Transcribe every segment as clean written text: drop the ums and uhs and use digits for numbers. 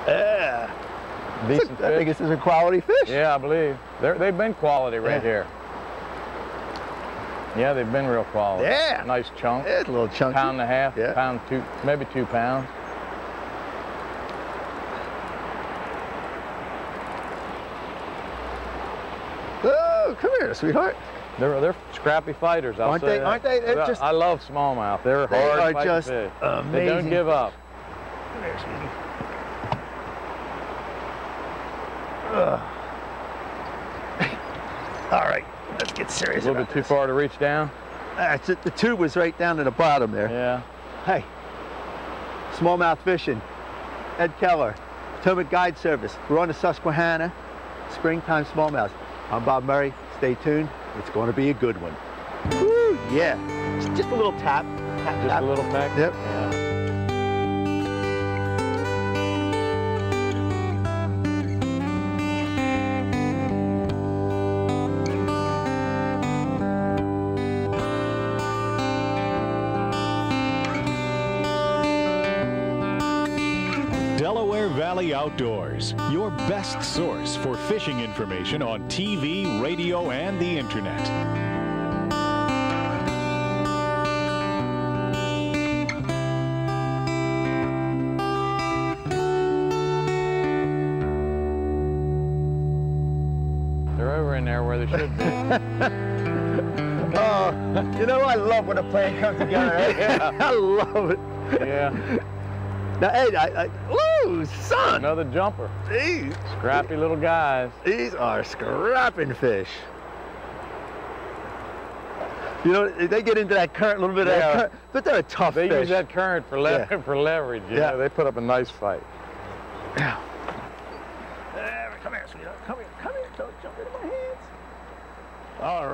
Yeah. Decent fish. I think this is a quality fish. Yeah, I believe. They've been quality right here. Yeah, they've been real quality. Yeah. Nice chunk. It's a little chunky. Pound and a half, Yeah. pound two, maybe 2 pounds. Oh, come here, sweetheart. They're scrappy fighters, I'll say that. Aren't they? They're just, I love smallmouth. They're they hard are fighting just fish. amazing. They don't give up. Come here, sweetie. Ugh. All right, let's get serious A little about bit too this. far to reach down. That's it. The tube was right down to the bottom there. Yeah. Hey, smallmouth fishing. Ed Keller, Potomac Guide Service. We're on the Susquehanna, springtime smallmouth. I'm Bob Murray. Stay tuned. It's going to be a good one. Woo, yeah. Just a little tap. Tap, Just tap. a little peck. Yep. Yeah. Delaware Valley Outdoors, your best source for fishing information on TV, radio, and the internet. They're over in there where they should be. Oh, you know, I love when a plan comes together. Right? Yeah. I love it. Yeah. Now, Ed, ooh, son. Another jumper. These Scrappy little guys. are scrapping fish. You know, they get into that current, a little bit of that current, but they're a tough They fish. use that current for, for leverage. You know? They put up a nice fight. Yeah. Come here, sweetheart. Come here. Come here. Don't jump into my hands. All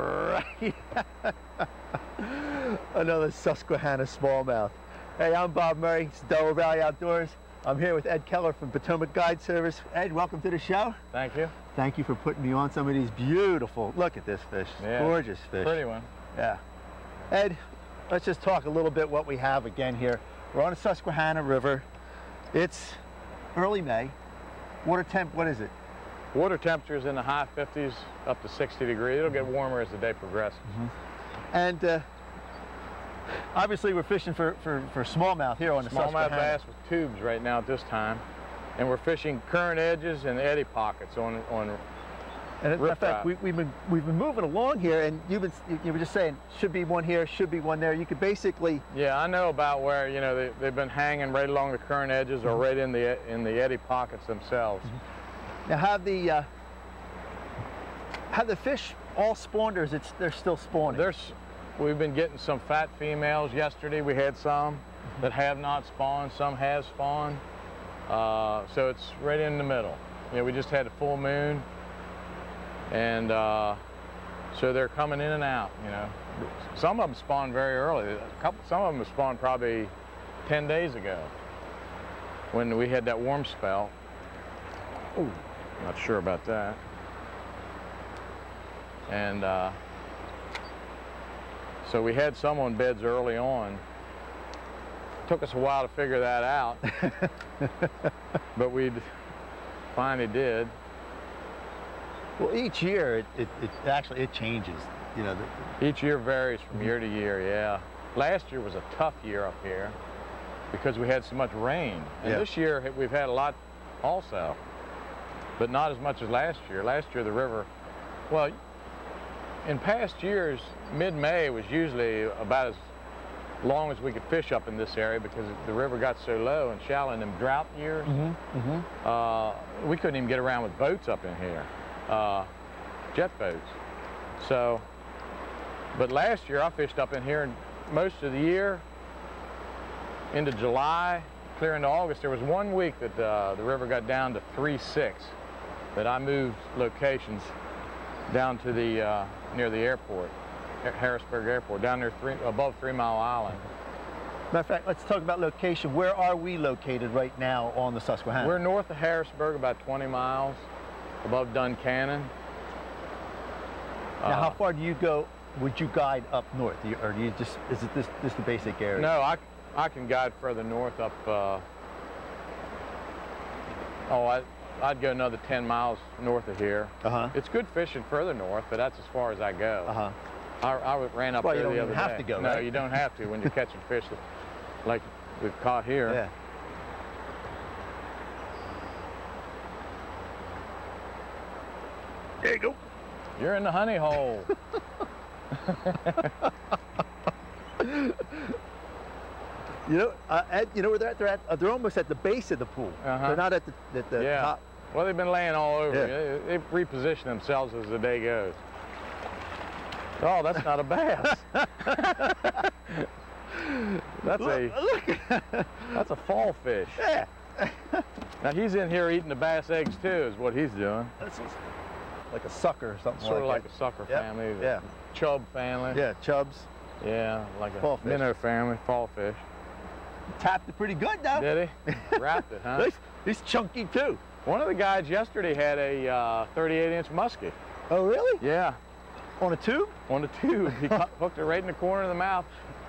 right. Another Susquehanna smallmouth. Hey, I'm Bob Murray. It's Delaware Valley Outdoors. I'm here with Ed Keller from Potomac Guide Service. Ed, welcome to the show. Thank you. Thank you for putting me on some of these beautiful, look at this fish, gorgeous fish. Pretty one. Yeah. Ed, let's just talk a little bit what we have again here. We're on the Susquehanna River. It's early May. Water temp, what is it? Water temperature's in the high 50s up to 60 degrees. It'll get warmer as the day progresses. And obviously we're fishing for smallmouth here on the Susquehanna. Smallmouth bass with tubes right now at this time. And we're fishing current edges and eddy pockets on And in fact, we've been moving along here, and you were just saying should be one here, should be one there. You could basically. Yeah, I know about where they've been hanging right along the current edges or right in the eddy pockets themselves. Now have the fish all spawned, or they're still spawning? We've been getting some fat females. Yesterday we had some that have not spawned. Some have spawned. So it's right in the middle. We just had a full moon. And so they're coming in and out, Some of them spawned very early. Some of them spawned probably 10 days ago when we had that warm spell. Ooh, not sure about that. And so we had some on beds early on. Took us a while to figure that out, but we finally did. Well, each year it actually changes, Each year varies from year to year, yeah. Last year was a tough year up here because we had so much rain. And this year we've had a lot also, but not as much as last year. Last year the river, well, in past years, mid-May was usually about as long as we could fish up in this area because the river got so low and shallow in them drought years. We couldn't even get around with boats up in here. Jet boats. So, but last year I fished up in here most of the year into July, clear into August. There was 1 week that the river got down to 3.6 that I moved locations down to the near the airport, Harrisburg Airport, down there above 3 Mile Island. Matter of fact, let's talk about location. Where are we located right now on the Susquehanna? We're north of Harrisburg, about 20 miles. Above Duncannon. Now, how far do you go? Would you guide up north, or do you is it this the basic area? No, I can guide further north up Oh, I'd go another 10 miles north of here. Uh-huh. It's good fishing further north, but that's as far as I go. Uh-huh. I ran up there the other day. You don't have to go, No, right? you don't have to when you're catching fish like we've caught here. Yeah. There you go. You're in the honey hole. You know, Ed, you know where they're at? They're almost at the base of the pool. Uh-huh. They're not at the Yeah. top. Well, they've been laying all over. Yeah. They reposition themselves as the day goes. Oh, that's not a bass. That's a fall fish. Yeah. Now he's in here eating the bass eggs too, is what he's doing. That's like a sucker or something Sort of like that. a sucker Yep. family. Yeah. Chub family. Yeah, chubs. Yeah, like a Fall fish. minnow family, fall fish. Tapped it pretty good though. Did he? Wrapped it, huh? He's chunky too. One of the guys yesterday had a 38-inch muskie. Oh really? Yeah, On a tube? on a tube. He hooked it right in the corner of the mouth.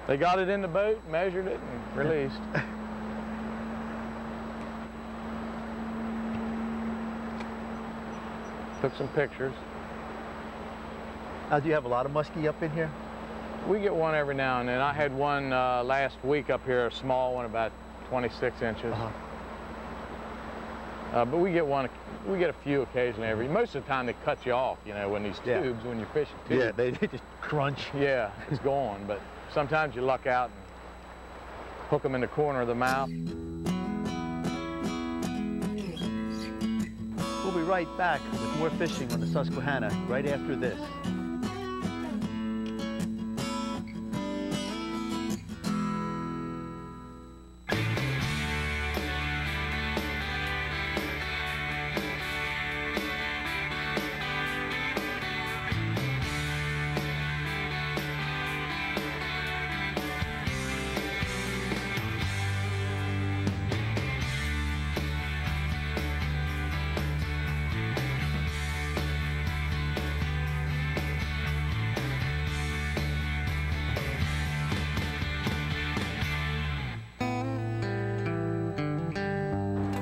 They got it in the boat, measured it, and released. Took some pictures. Do you have a lot of muskie up in here? We get one every now and then. I had one last week up here, a small one, about 26 inches. Uh-huh. But we get one. We get a few occasionally. Most of the time they cut you off. You know, when these tubes, when you're fishing tubes. Yeah, they just crunch. Yeah, it's gone. But sometimes you luck out and hook them in the corner of the mouth. We'll be right back with more fishing on the Susquehanna right after this.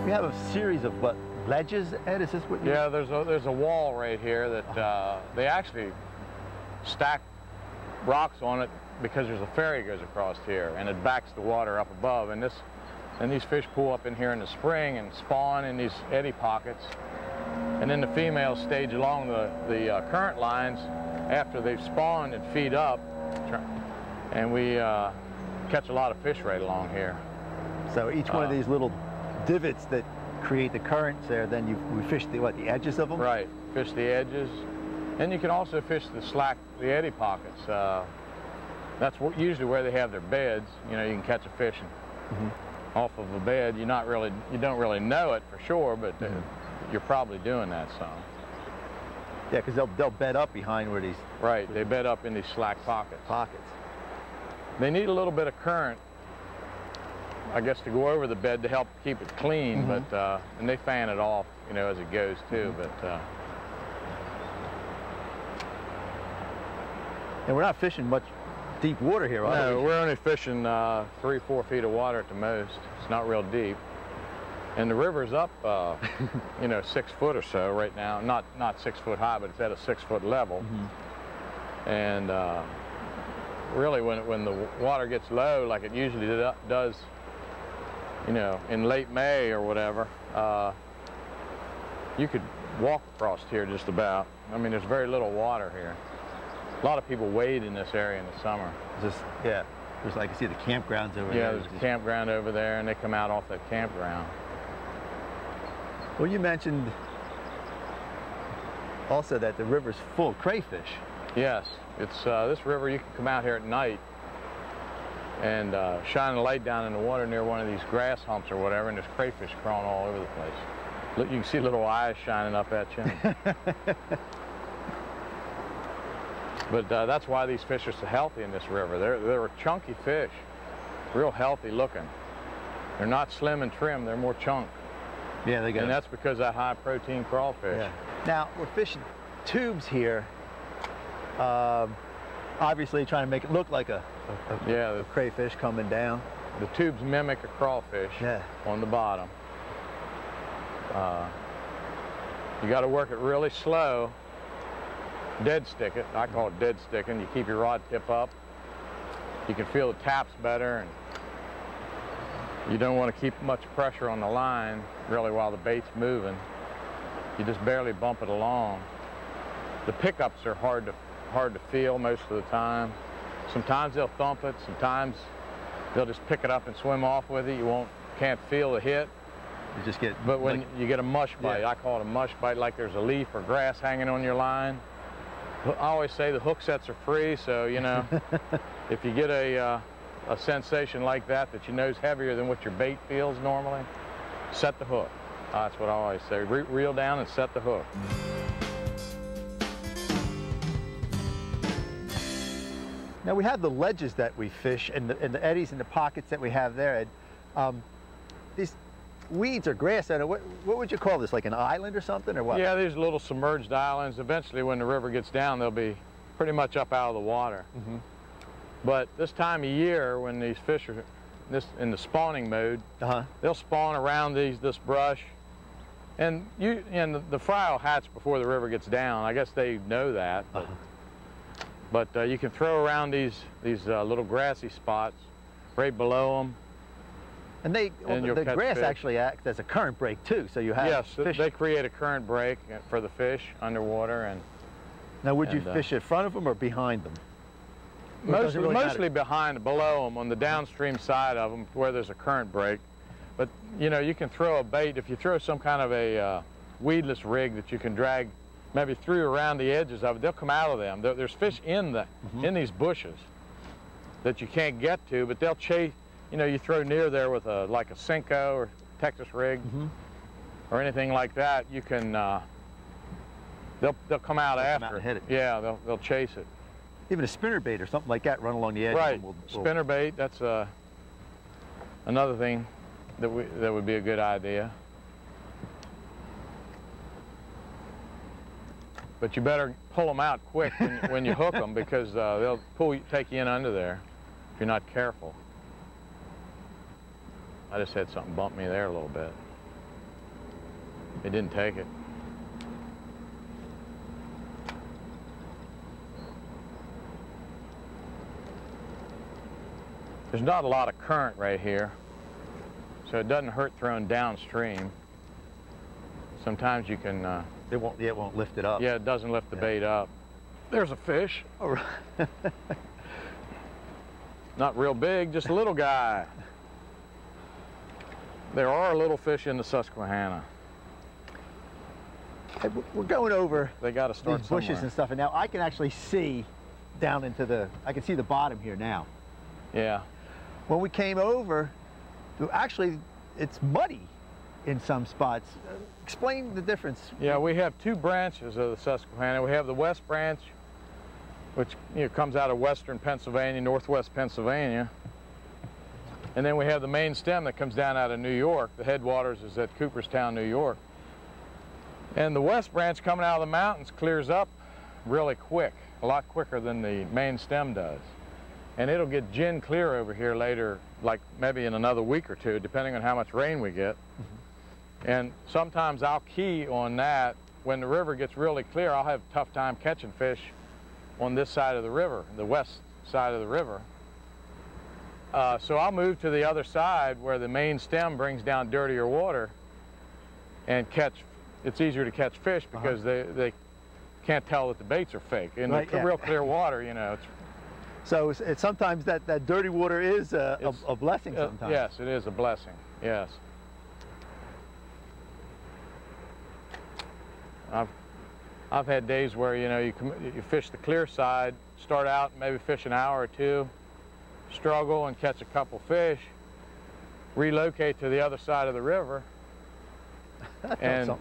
We have a series of what, ledges, Ed? Is this what you... Yeah, there's a wall right here that they actually stack rocks on it because there's a ferry goes across here and it backs the water up above. And these fish pull up in here in the spring and spawn in these eddy pockets. And then the females stage along the current lines after they've spawned and feed up. And we catch a lot of fish right along here. So each one of these little divots that create the currents there, then we fish the edges of them? Right, fish the edges. And you can also fish the eddy pockets. That's usually where they have their beds. You know, you can catch a fish off of a bed. You don't really know it for sure, but you're probably doing that some. Yeah, because they'll bed up behind where these... Right, they bed up in these slack pockets. They need a little bit of current, I guess, to go over the bed to help keep it clean, but and they fan it off, you know, as it goes too. But and we're not fishing much deep water here, are we? no, we're only fishing 3-4 feet of water at the most. It's not real deep, and the river's up, you know, 6 foot or so right now. Not 6 foot high, but it's at a 6 foot level. And really, when the water gets low, like it usually does, you know, in late May or whatever, you could walk across here just about. I mean, there's very little water here. A lot of people wade in this area in the summer. Yeah, there's, like, you see the campgrounds over there. Yeah, there's a campground over there, and they come out off that campground. Well, you mentioned also that the river's full of crayfish. Yes, it's this river. You can come out here at night and shine a light down in the water near one of these grass humps or whatever, and there's crayfish crawling all over the place. Look, you can see little eyes shining up at you. But that's why these fish are so healthy in this river. They're chunky fish, real healthy looking. They're not slim and trim, they're more chunk. Yeah, they got. And that's because of high protein crawfish. Yeah. Now, we're fishing tubes here, obviously trying to make it look like a crayfish coming down. The tubes mimic a crawfish on the bottom. You got to work it really slow, dead stick it. I call it dead sticking. You keep your rod tip up. You can feel the taps better, and you don't want to keep much pressure on the line really while the bait's moving. You just barely bump it along. The pickups are hard to feel most of the time. Sometimes they'll thump it. Sometimes they'll just pick it up and swim off with it. You can't feel the hit. You just get. But when you get a mush bite, I call it a mush bite, like there's a leaf or grass hanging on your line. I always say the hook sets are free, so you know, if you get a sensation like that you know is heavier than what your bait feels normally, set the hook. That's what I always say. Reel down and set the hook. Now we have the ledges that we fish and the eddies and the pockets that we have there. And, these weeds or grass, what would you call this, like an island or something, or what? Yeah, these little submerged islands. Eventually when the river gets down, they'll be pretty much up out of the water. Mm-hmm. But this time of year, when these fish are in the spawning mode, they'll spawn around this brush. And the fry will hatch before the river gets down. I guess they know that. But you can throw around these little grassy spots right below them. And the grass actually acts as a current break too, so you have fish. They create a current break for the fish underwater. And now, would you fish in front of them or behind them? Mostly below them, on the downstream side of them, where there's a current break. But you know, you can throw a bait if you throw some kind of a weedless rig that you can drag maybe through around the edges of it. They'll come out of them. There's fish in these bushes that you can't get to, but they'll chase. You know, you throw near there with like a Cinco or Texas rig or anything like that, you can. They'll come out after. And hit it. Yeah, they'll chase it. Even a spinner bait or something like that, run along the edge. Right. Spinner bait. That's another thing that would be a good idea. But you better pull them out quick when you hook them, because they'll take you in under there if you're not careful. I just had something bump me there a little bit. It didn't take it. There's not a lot of current right here, so it doesn't hurt throwing downstream. Sometimes you can... it won't lift it up. Yeah, it doesn't lift the bait up. There's a fish. All right. Not real big, just a little guy. There are little fish in the Susquehanna. Hey, we're going over they got to start these bushes somewhere. And stuff, and now I can actually see down into I can see the bottom here now. Yeah. When we came over, actually, it's muddy in some spots. Explain the difference. Yeah, we have two branches of the Susquehanna. We have the West Branch, which comes out of western Pennsylvania, northwest Pennsylvania. And then we have the main stem that comes down out of New York. The headwaters is at Cooperstown, New York. And the West Branch coming out of the mountains clears up really quick, a lot quicker than the main stem does. And it'll get gin clear over here later, like maybe in another week or two, depending on how much rain we get. And sometimes I'll key on that. When the river gets really clear, I'll have a tough time catching fish on this side of the river, the west side of the river. So I'll move to the other side where the main stem brings down dirtier water and catch. It's easier to catch fish because they can't tell that the baits are fake. In real clear water, it's... So sometimes that dirty water is a blessing sometimes. Yes, it is a blessing, yes. I've had days where, you fish the clear side, start out, maybe fish an hour or two, struggle and catch a couple fish, relocate to the other side of the river, and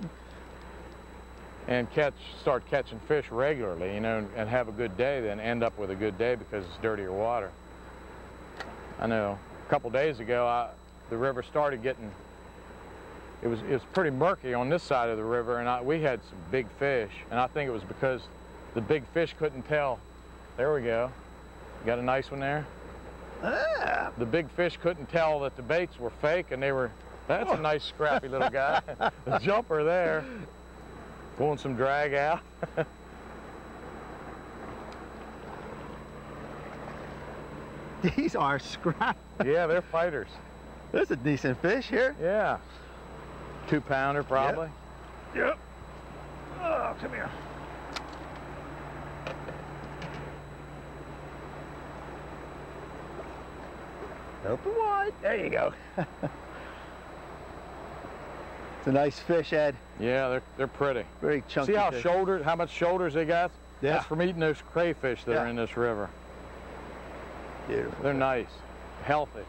start catching fish regularly, and have a good day, then end up with a good day because it's dirtier water. I know a couple days ago, the river started getting, it was pretty murky on this side of the river, and we had some big fish, and I think it was because the big fish couldn't tell. There we go. You got a nice one there? Ah. The big fish couldn't tell that the baits were fake, and they were That's a nice scrappy little guy. A jumper there. Pulling some drag out. These are scrap. Yeah, they're fighters. There's a decent fish here. Yeah. 2-pounder probably. Yep. Oh, come here. Open wide. There you go. It's a nice fish, Ed. Yeah, they're pretty. Very chunky. See how fish. how much shoulders they got? Yeah. That's from eating those crayfish that are in this river. Beautiful. They're nice, healthy.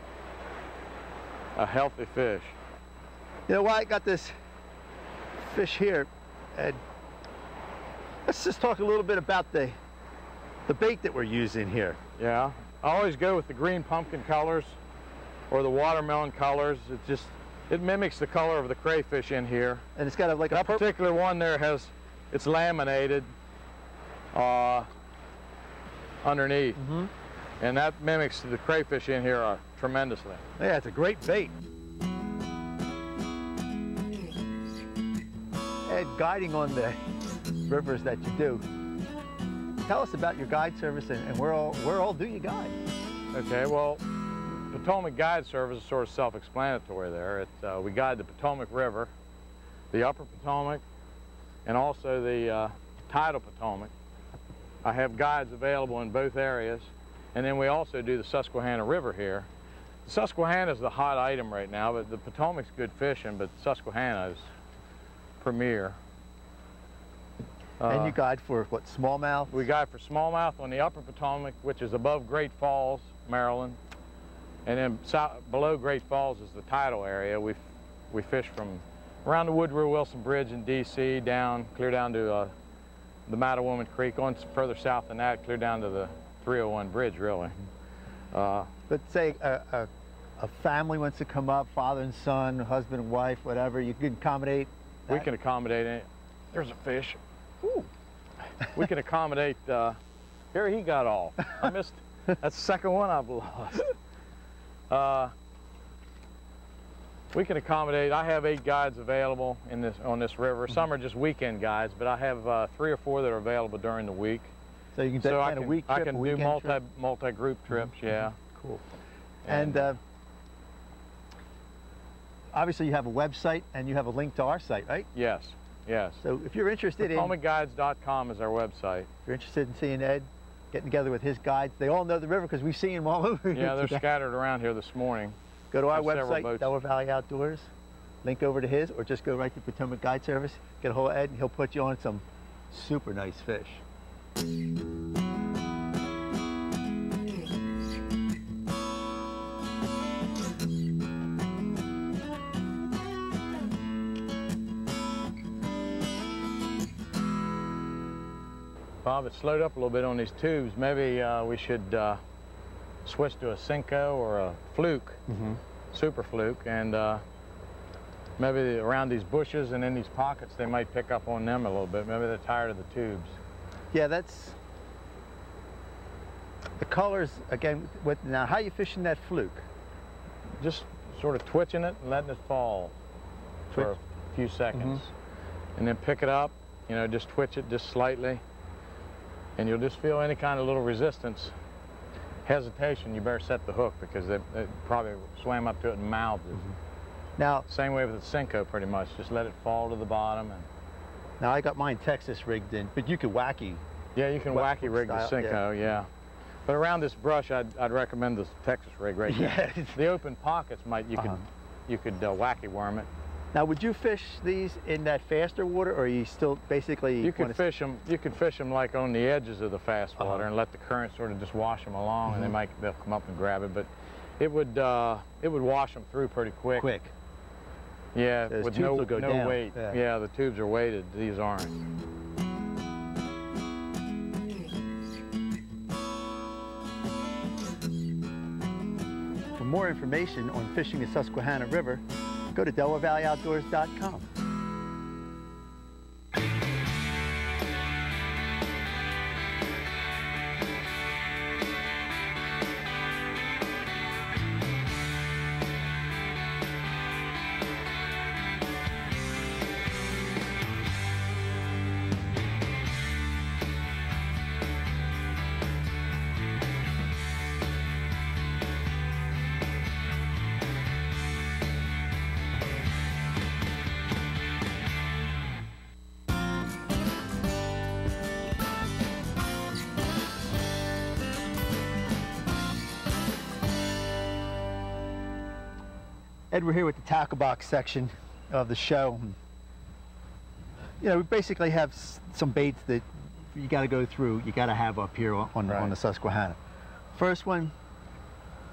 A healthy fish. You know why I got this fish here, Ed? Let's just talk a little bit about the bait that we're using here. Yeah, I always go with the green pumpkin colors or the watermelon colors. It mimics the color of the crayfish in here. And it's got a, like that a particular one there it's laminated underneath. Mm-hmm. And that mimics the crayfish in here tremendously. Yeah, it's a great bait. Ed, guiding on the rivers that you do, tell us about your guide service and where all do you guide? Okay, well, Potomac Guide Service is sort of self-explanatory there. We guide the Potomac River, the Upper Potomac, and also the tidal Potomac. I have guides available in both areas. And then we also do the Susquehanna River here. The Susquehanna is the hot item right now, but the Potomac's good fishing, but Susquehanna is premier. And you guide for what, smallmouth? We guide for smallmouth on the Upper Potomac, which is above Great Falls, Maryland. And then below Great Falls is the tidal area. We fish from around the Woodrow Wilson Bridge in D.C. clear down to the Mattawoman Creek, on further south than that, clear down to the 301 bridge, really. But say a family wants to come up, father and son, husband and wife, whatever, you can accommodate that? We can accommodate it. There's a fish. Ooh. We can accommodate, here he got off. I missed, that's the second one I've lost. We can accommodate, I have 8 guides available on this river. Some are just weekend guides, but I have 3 or 4 that are available during the week. So you can take a week trip, I can do multi-group trips, yeah. Cool. And obviously you have a website and you have a link to our site, right? Yes, yes. So if you're interested PotomacGuides.com is our website. If you're interested in seeing Ed, getting together with his guides, they all know the river because we've seen them all over here. Yeah, they're scattered around here this morning. Go to our website, Delaware Valley Outdoors, link over to his, or just go right to Potomac Guide Service, get a hold of Ed, and he'll put you on some super nice fish. Bob, it slowed up a little bit on these tubes. Maybe we should switch to a Senko or a fluke, super fluke, and maybe around these bushes and in these pockets they might pick up on them a little bit. Maybe they're tired of the tubes. Yeah, that's the colors again. Now, how are you fishing that fluke? Just sort of twitching it and letting it fall for a few seconds, and then pick it up. You know, just twitch it just slightly, and you'll just feel any kind of little resistance. Hesitation, you better set the hook because they probably swam up to it and mouthed it. Now, same way with the Senko, pretty much. Just let it fall to the bottom. And now I got mine Texas rigged in, but you could wacky. Yeah, you can wacky rig the Senko, yeah. But around this brush, I'd recommend the Texas rig right there. The open pockets you could wacky worm it. Now, would you fish these in that faster water, or are you still basically? You can fish them. You can fish them like on the edges of the fast water and let the current sort of just wash them along, and they'll come up and grab it. But it would wash them through pretty quick. Yeah, those with tubes no will go down. weight. Yeah, the tubes are weighted. These aren't. For more information on fishing the Susquehanna River, go to DelawareValleyOutdoors.com. Ed, we're here with the tackle box section of the show. You know, we basically have some baits that you got to go through, you got to have up here on the Susquehanna. First one,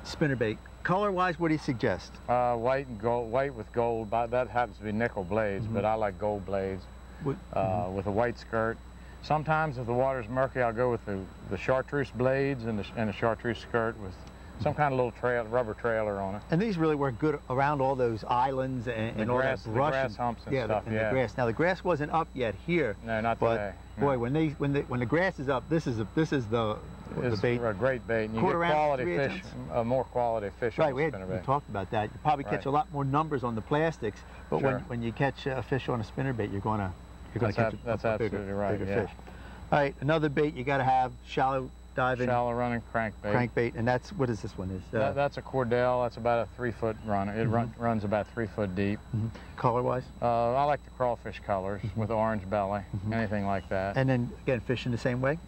spinnerbait. Color-wise, what do you suggest? White and gold, white with gold. That happens to be nickel blades, but I like gold blades with a white skirt. Sometimes if the water's murky, I'll go with the chartreuse blades and the chartreuse skirt with some kind of little rubber trailer on it. And these really work good around all those islands and all that brush. The grass humps and stuff. The grass. Now the grass wasn't up yet here. No, not today. Boy, when the grass is up, this is the bait. A great bait. And you get quality fish, more quality fish. Right, we talked about that. You probably catch a lot more numbers on the plastics, but when you catch a fish on a spinnerbait, you're going to catch a bigger fish. All right, another bait you got to have, shallow diving. Shallow running crankbait. Crankbait, and that's, what is this one? That's a Cordell. That's about a 3-foot runner. It runs about 3 foot deep. Color-wise? I like the crawfish colors with orange belly, anything like that. And then, again, fishing the same way?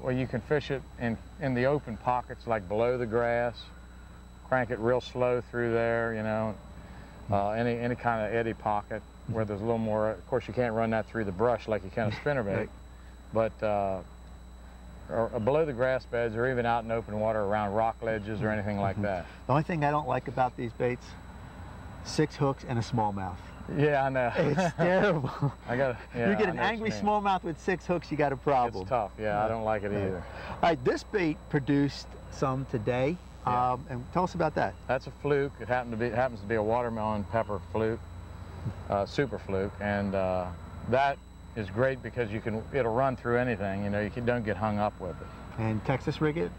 Well, you can fish it in the open pockets, like below the grass. Crank it real slow through there, you know. Any kind of eddy pocket where there's a little more. Of course, you can't run that through the brush like you can a spinnerbait. But or below the grass beds, or even out in open water around rock ledges or anything like that. The only thing I don't like about these baits, 6 hooks and a smallmouth. Yeah, I know. It's terrible. You get an angry smallmouth with 6 hooks, you got a problem. It's tough. Yeah, I don't like it either. All right, this bait produced some today. And tell us about that. That's a fluke. It happens to be a watermelon pepper fluke, super fluke, and that is great because it'll run through anything. You know, you don't get hung up with it. And Texas rig it?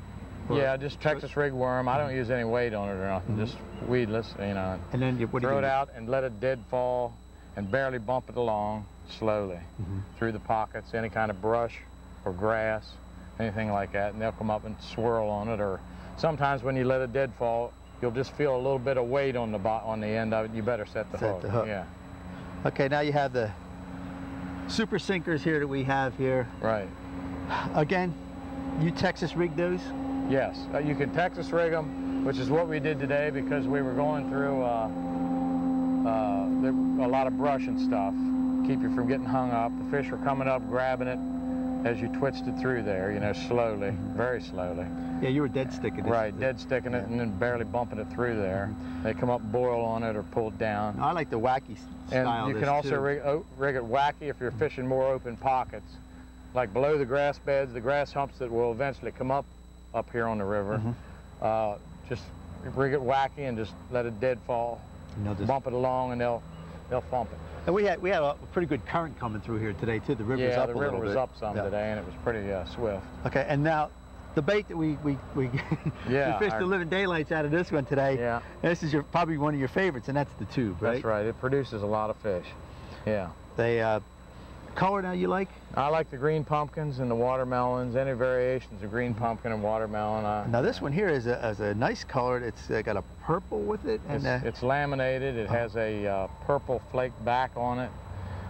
Yeah, just Texas rig worm. I don't use any weight on it or nothing, just weedless, you know. And then throw it out and let it dead fall and barely bump it along slowly through the pockets, any kind of brush or grass, anything like that, and they'll come up and swirl on it. Or sometimes when you let it dead fall, you'll just feel a little bit of weight on the end of it. You better set the hook. Yeah. Okay, now you have the super sinkers here that we have here. Right. Again, you Texas rig those? Yes, you can Texas rig them, which is what we did today because we were going through a lot of brush and stuff. Keep you from getting hung up. The fish were coming up, grabbing it as you twitched it through there, you know, slowly, very slowly. Yeah, you were dead sticking it. Right, dead sticking it and then barely bumping it through there. They come up, boil on it, or pull it down. I like the wacky style. And you can also rig it wacky if you're fishing more open pockets, like below the grass beds, the grass humps that will eventually come up here on the river. Just rig it wacky and just let it dead fall. Bump it along and they'll thump it. And we had a pretty good current coming through here today too. The river was up a little bit. Yeah, the river was up some today, and it was pretty swift. Okay, and now the bait that we fished the living daylights out of this one today. Yeah. This is probably one of your favorites, and that's the tube, right? That's right. It produces a lot of fish. Yeah. They color now you like? I like the green pumpkins and the watermelons. Any variations of green pumpkin and watermelon. Now this one here is a nice color. It's got a purple with it, and it's laminated. It has a purple flake back on it.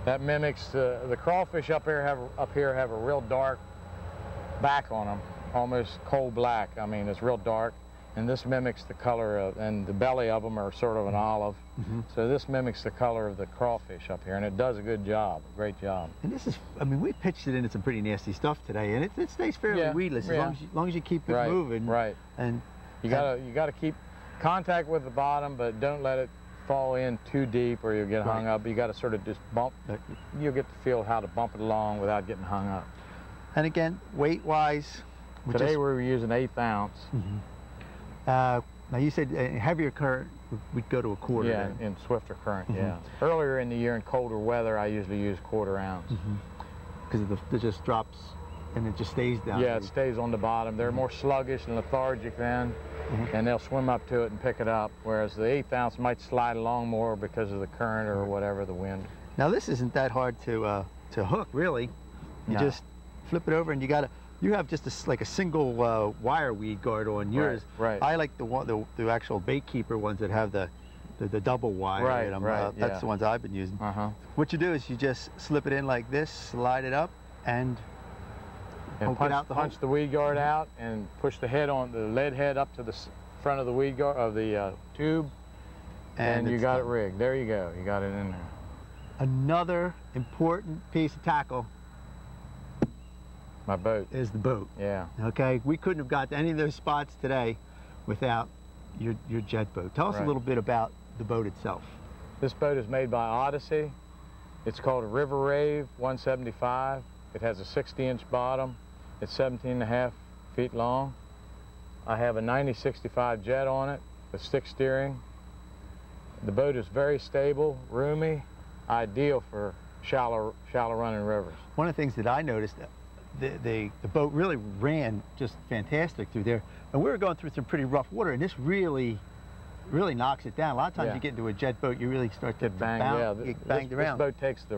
That mimics the crawfish up here have a real dark back on them, almost coal black. I mean, it's real dark. And this mimics the color of, and the belly of them are sort of an olive. So this mimics the color of the crawfish up here, and it does a good job, a great job. And this is, I mean, we pitched it into some pretty nasty stuff today, and it stays fairly weedless as long as you keep it moving. Right. And you gotta keep contact with the bottom, but don't let it fall in too deep or you'll get hung up. You got to sort of just bump. You'll get to feel how to bump it along without getting hung up. And again, weight-wise, today we were using 1/8 ounce. Now you said heavier current, we'd go to a quarter. Yeah, in swifter current, Earlier in the year in colder weather, I usually use 1/4 ounce. Because it just drops and it just stays down. Yeah, it stays on the bottom. They're more sluggish and lethargic then, and they'll swim up to it and pick it up, whereas the 1/8 ounce might slide along more because of the current or whatever, the wind. Now this isn't that hard to hook, really. You just flip it over and you have just like a single wire weed guard on yours. Right. I like the actual bait keeper ones that have the double wire in them. That's the ones I've been using. What you do is you just slip it in like this, slide it up, and punch the weed guard out and push the lead head up to the front of the weed guard of the tube, And you it's got it done. rigged. There you go. You got it in there. Another important piece of tackle My boat. is the boat. Yeah. Okay, we couldn't have got to any of those spots today without your jet boat. Tell us a Right. little bit about the boat itself. This boat is made by Odyssey. It's called a River Rave 175. It has a 60-inch bottom. It's 17.5 feet long. I have a 9065 jet on it with stick steering. The boat is very stable, roomy, ideal for shallow running rivers. One of the things that I noticed, the boat really ran just fantastic through there. And we were going through some pretty rough water, and this really knocks it down. A lot of times Yeah. you get into a jet boat, you really start to Get banged, get banged around. This boat takes the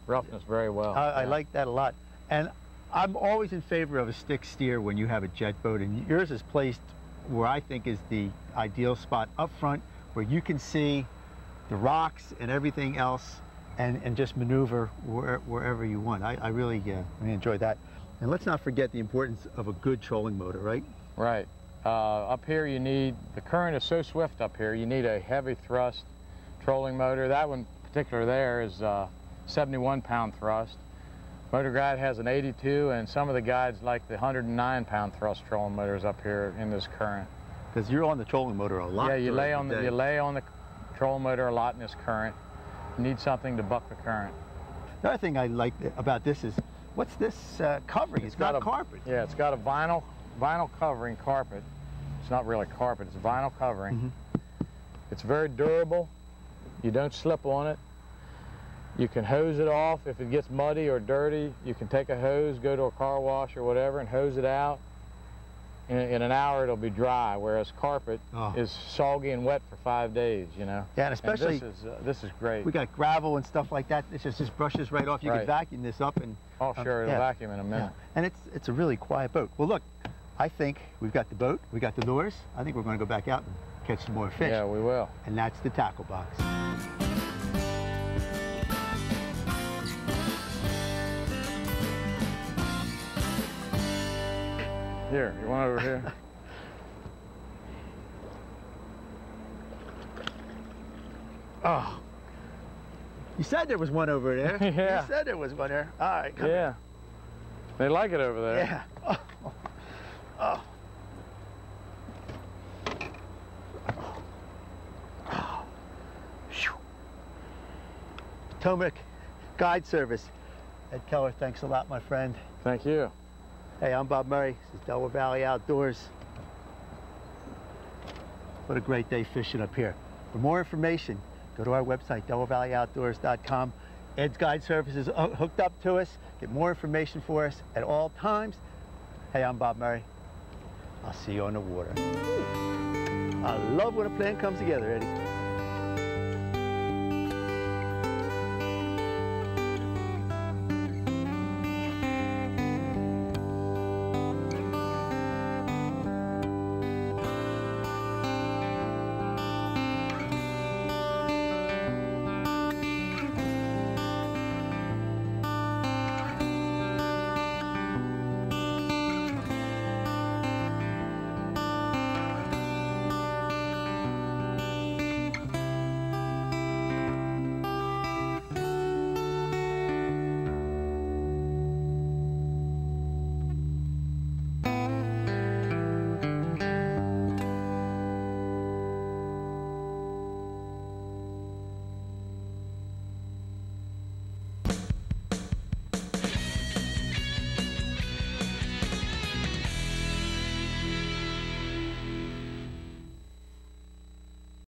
roughness very well. I Yeah. like that a lot. And I'm always in favor of a stick steer when you have a jet boat, and yours is placed where I think is the ideal spot up front, where you can see the rocks and everything else and just maneuver wherever you want. I really enjoy that. And let's not forget the importance of a good trolling motor, right? Right. Up here you need, the current is so swift up here, you need a heavy thrust trolling motor. That one particular there is 71-pound thrust. Motor Guide has an 82, and some of the guides like the 109-pound thrust trolling motors up here in this current. Because you're on the trolling motor a lot. Yeah, you lay throughout on the day. you lay on the trolling motor a lot in this current. You need something to buck the current. The other thing I like about this is, what's this covering? It's got carpet. Yeah, it's got a vinyl covering carpet. It's not really carpet, it's vinyl covering. Mm-hmm. It's very durable. You don't slip on it. You can hose it off if it gets muddy or dirty. You can take a hose, go to a car wash or whatever, and hose it out. In an hour it'll be dry, whereas carpet is soggy and wet for 5 days, you know. Yeah, and especially this is great. we got gravel and stuff like that. It just brushes right off. You can vacuum this up and. Oh, sure, it'll vacuum in a minute. Yeah. And it's a really quiet boat. Well, look, I think we've got the boat, we got the lures. I think we're going to go back out and catch some more fish. Yeah, we will. And that's the tackle box. Here, you want over here? Oh. You said there was one over there. Yeah. You said there was one there. All right, come Yeah. They like it over there. Yeah. Oh. Oh. Oh. Phew. Potomac Guide Service. Ed Keller, thanks a lot, my friend. Thank you. Hey, I'm Bob Murray. This is Delaware Valley Outdoors. What a great day fishing up here. For more information, go to our website, DelawareValleyOutdoors.com. Ed's Guide Service is hooked up to us. Get more information for us at all times. Hey, I'm Bob Murray. I'll see you on the water. I love when a plan comes together, Eddie.